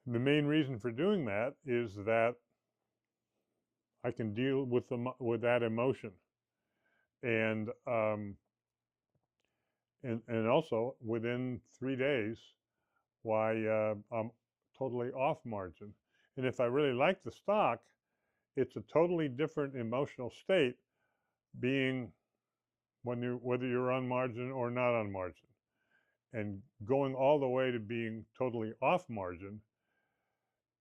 The main reason for doing that is that I can deal with that emotion, and and also within 3 days, why I'm totally off margin. And if I really like the stock, it's a totally different emotional state being whether you're on margin or not on margin. And going all the way to being totally off margin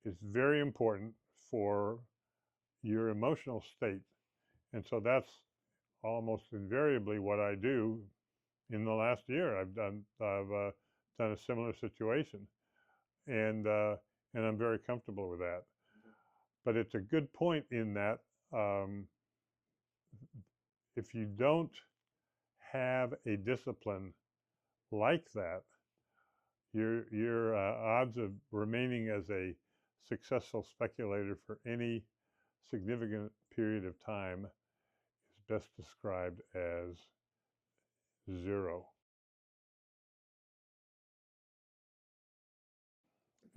is very important for your emotional state. And so that's almost invariably what I do. In the last year, I've done a similar situation, and uh, and I'm very comfortable with that. But it's a good point in that um, if you don't have a discipline like that, your odds of remaining as a successful speculator for any significant period of time is best described as zero.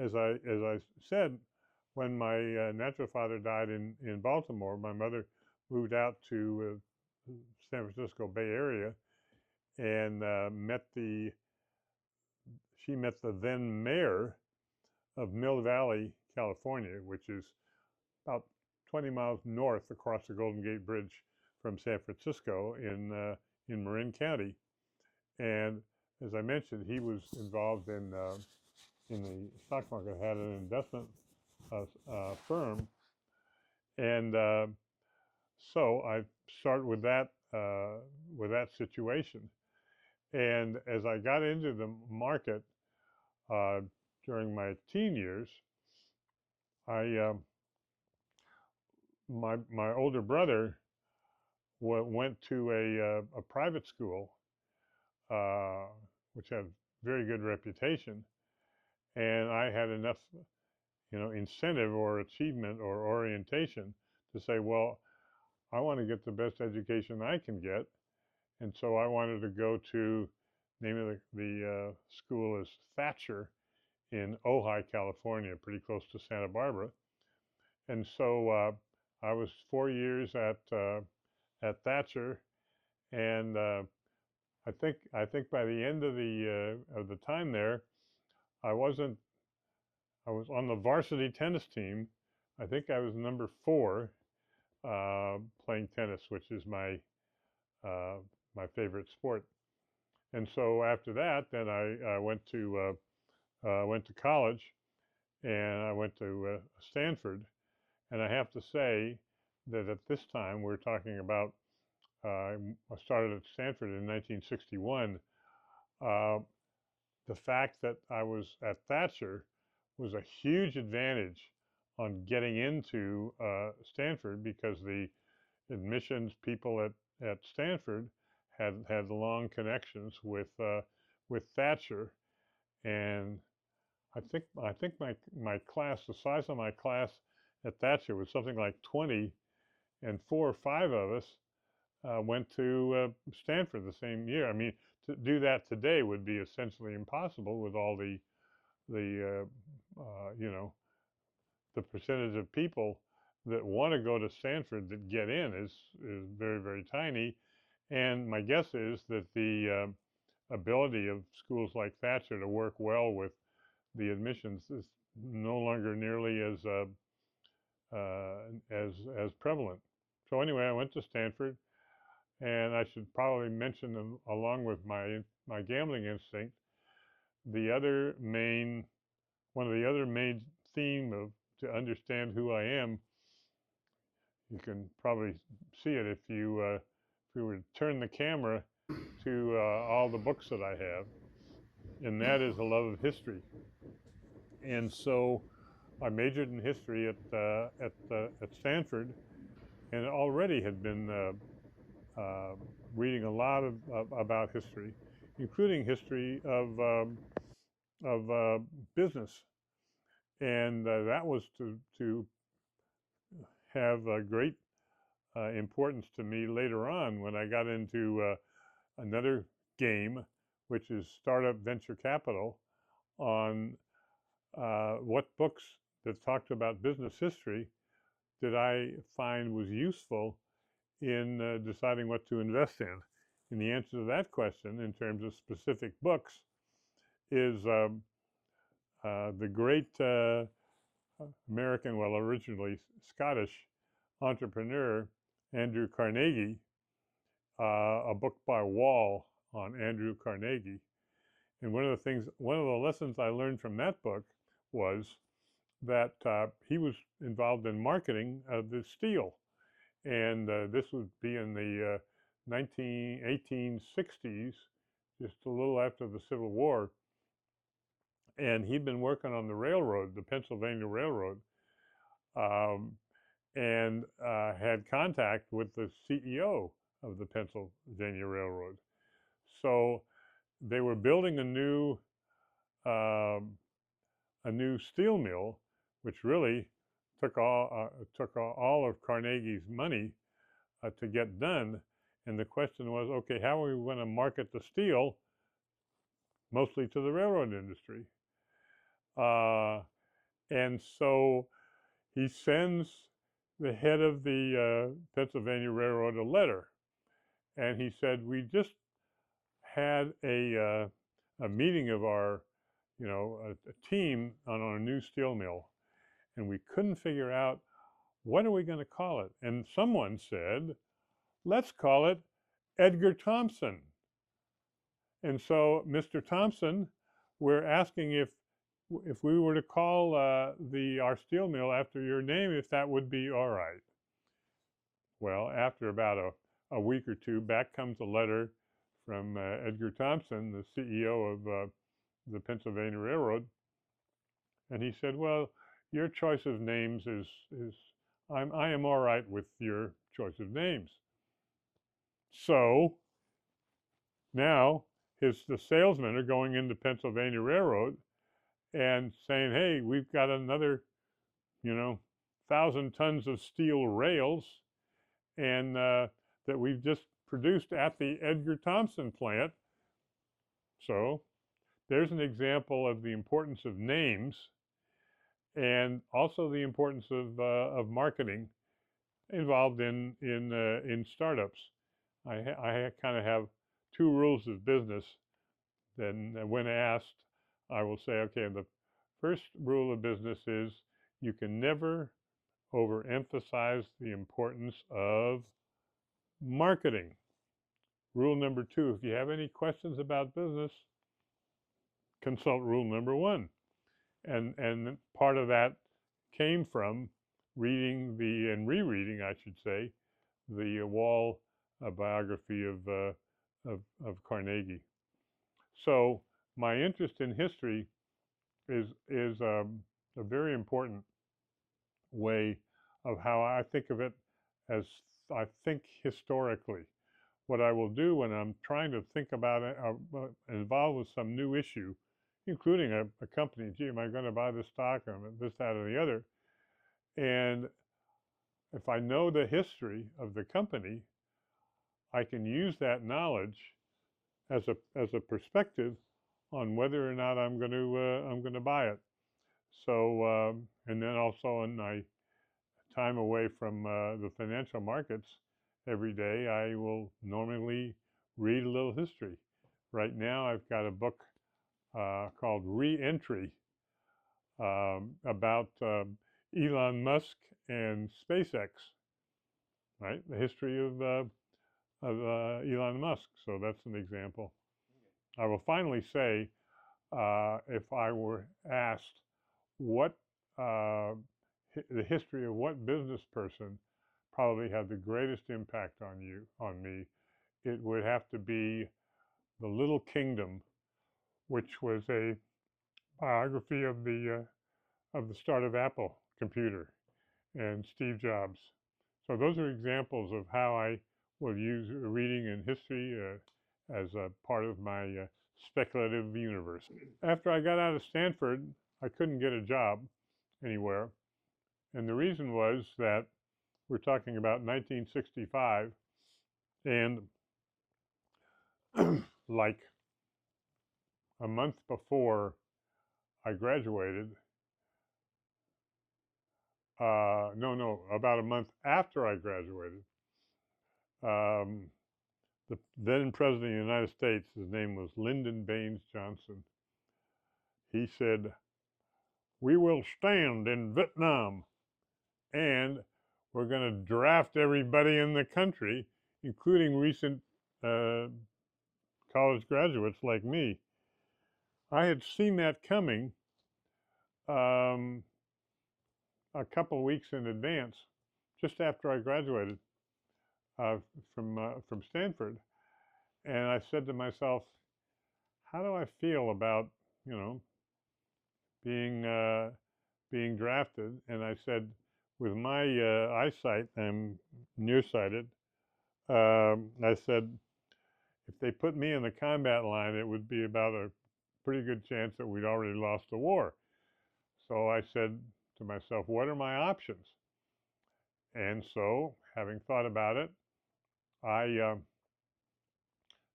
As I said, when my natural father died in Baltimore, my mother moved out to San Francisco Bay Area and she met the then mayor of Mill Valley, California, which is about 20 miles north across the Golden Gate Bridge from San Francisco in Marin County. And as I mentioned, he was involved in the stock market, had an investment firm, and so I started with that situation. And as I got into the market uh, during my teen years, I my older brother went to a private school, uh, which had very good reputation, and I had enough incentive or achievement or orientation to say, well, I want to get the best education I can get, and so I wanted to go to name of the school is Thatcher in Ojai, California, pretty close to Santa Barbara. And so I was 4 years at Thatcher, and I think by the end of the time there, I wasn't I was on the varsity tennis team. I think I was number four playing tennis, which is uh, my favorite sport. And so after that, then I went to college, and I went to Stanford. And I have to say that at this time, we're talking about I started at Stanford in 1961. Uh, the fact that I was at Thatcher was a huge advantage on getting into Stanford, because the admissions people at Stanford had long connections with Thatcher. And I think my class, the size of my class at Thatcher was something like 20, and 4 or 5 of us went to Stanford the same year. I mean, to do that today would be essentially impossible with all the you know, the percentage of people that want to go to Stanford that get in is very, very tiny. And my guess is that the ability of schools like Thatcher to work well with the admissions is no longer nearly as prevalent. So anyway, I went to Stanford, and I should probably mention, along with my gambling instinct, the other main one of the other main theme of to understand who I am. You can probably see it if you were to turn the camera to all the books that I have, and that is a love of history. And so I majored in history at Stanford, and already had been reading a lot about history, including history of business, and that was to have a great importance to me later on when I got into another game, which is startup venture capital, on what books that talked about business history did I find was useful in deciding what to invest in? And the answer to that question, in terms of specific books, is the great American, well, originally Scottish entrepreneur Andrew Carnegie, a book by Wall on Andrew Carnegie. And one of the lessons I learned from that book was that he was involved in marketing of the steel. And this would be in the 1860s, just a little after the Civil War. And he'd been working on the railroad, the Pennsylvania Railroad, um, and had contact with the CEO of the Pennsylvania Railroad. So they were building um, a new steel mill, which really took all of Carnegie's money to get done. And the question was, okay, how are we going to market the steel, mostly to the railroad industry? And so he sends the head of the Pennsylvania Railroad a letter, and he said, "We just had a meeting of our, a team on our new steel mill, and we couldn't figure out what are we going to call it." And someone said, "Let's call it Edgar Thompson." And so, Mr. Thompson, we're asking if we were to call our steel mill after your name, if that would be all right. Well, after about a week or two, back comes a letter from Edgar Thompson, the CEO of the Pennsylvania Railroad, and he said, "Well, your choice of names is I am all right with your choice of names." So now the salesmen are going into Pennsylvania Railroad and saying, "Hey, we've got another, 1,000 tons of steel rails, and that we've just produced at the Edgar Thompson plant." So there's an example of the importance of names, and also the importance of marketing involved in startups. I kind of have two rules of business. Then when asked, I will say, okay, the first rule of business is you can never overemphasize the importance of marketing. Rule number two, if you have any questions about business, consult rule number one. And part of that came from reading and rereading, I should say, the Wall biography of Carnegie. So my interest in history is a very important way of how I think of it, as I think historically. What I will do when I'm trying to think about it, involved with some new issue, including a company, gee, am I going to buy this stock or this, that, or the other? And if I know the history of the company, I can use that knowledge as a perspective on whether or not I'm going to buy it. So and then also in my time away from the financial markets every day, I will normally read a little history. Right now, I've got a book called Re-Entry about Elon Musk and SpaceX, right? The history of Elon Musk. So that's an example. I will finally say, if I were asked what the history of what business person probably had the greatest impact on me, it would have to be The Little Kingdom, which was a biography of the start of Apple computer and Steve Jobs. So those are examples of how I will use reading and history as a part of my speculative universe. After I got out of Stanford, I couldn't get a job anywhere. And the reason was that we're talking about 1965, and like a month before I graduated, no, about a month after I graduated, um, the then President of the United States, his name was Lyndon Baines Johnson, he said, "We will stand in Vietnam and we're going to draft everybody in the country, including recent uh, college graduates like me." I had seen that coming um, a couple of weeks in advance, just after I graduated uh, from Stanford, and I said to myself, "How do I feel about you know being being drafted?" And I said, "With my eyesight, I'm nearsighted. I said, if they put me in the combat line, it would be about a pretty good chance that we'd already lost the war." So I said to myself, what are my options? And so, having thought about it, I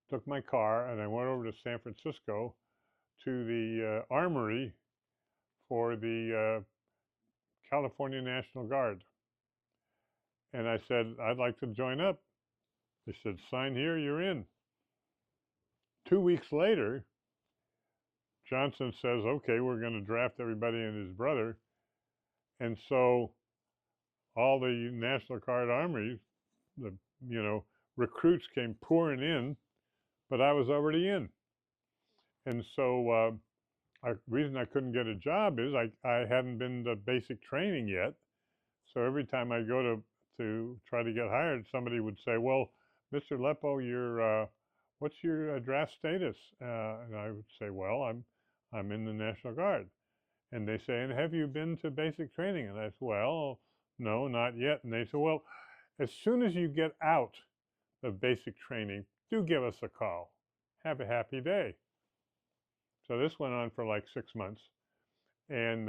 took my car and I went over to San Francisco to the armory for the California National Guard. And I said, I'd like to join up. They said, sign here, you're in. 2 weeks later, Johnson says, okay, we're going to draft everybody and his brother. And so all the National Guard armies, the recruits came pouring in, but I was already in. And so reason I couldn't get a job is I hadn't been to basic training yet. So every time I go to try to get hired, somebody would say, well, Mr. Leppo, what's your draft status? And I would say, well, I'm in the National Guard. And they say, and have you been to basic training? And I said, well, no, not yet. And they say, well, as soon as you get out of basic training, do give us a call. Have a happy day. So this went on for like 6 months. And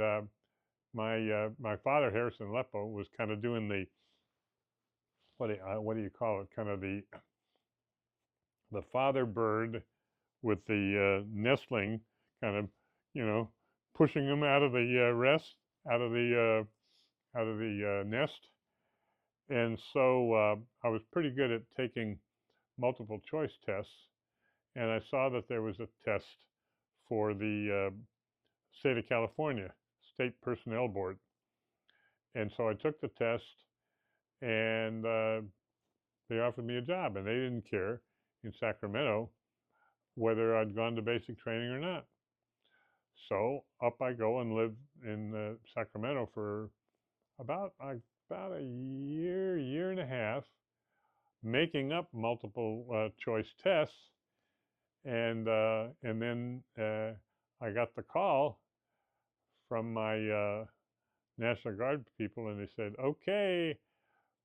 my father, Harrison Leppo, was kind of doing the, what do you call it? Kind of the father bird with the nestling, kind of, you know, pushing them out of the nest. And so I was pretty good at taking multiple choice tests, and I saw that there was a test for the state of California State Personnel Board. And so I took the test, and they offered me a job, and they didn't care in Sacramento whether I'd gone to basic training or not. So up I go and live in Sacramento for about a year and a half, making up multiple choice tests, and then I got the call from my National Guard people, and they said, "Okay,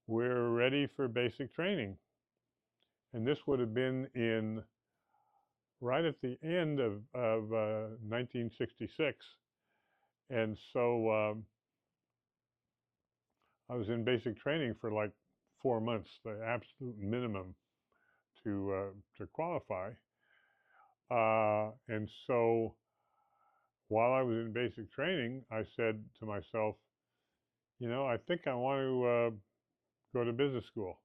we're ready for basic training." And this would have been in right at the end of 1966, and so I was in basic training for like 4 months, the absolute minimum to qualify. And so while I was in basic training, I said to myself, I think I want to go to business school.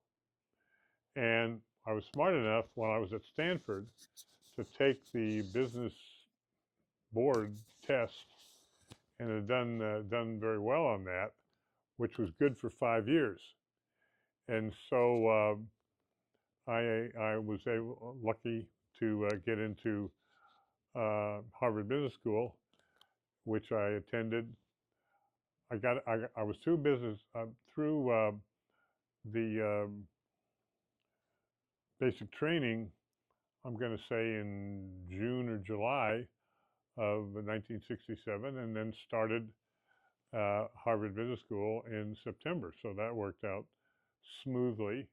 And I was smart enough while I was at Stanford to take the business board test, and had done very well on that, which was good for 5 years. And so I was lucky to get into Harvard Business School, which I attended. I was through the basic training, I'm going to say in June or July of 1967, and then started Harvard Business School in September. So that worked out smoothly.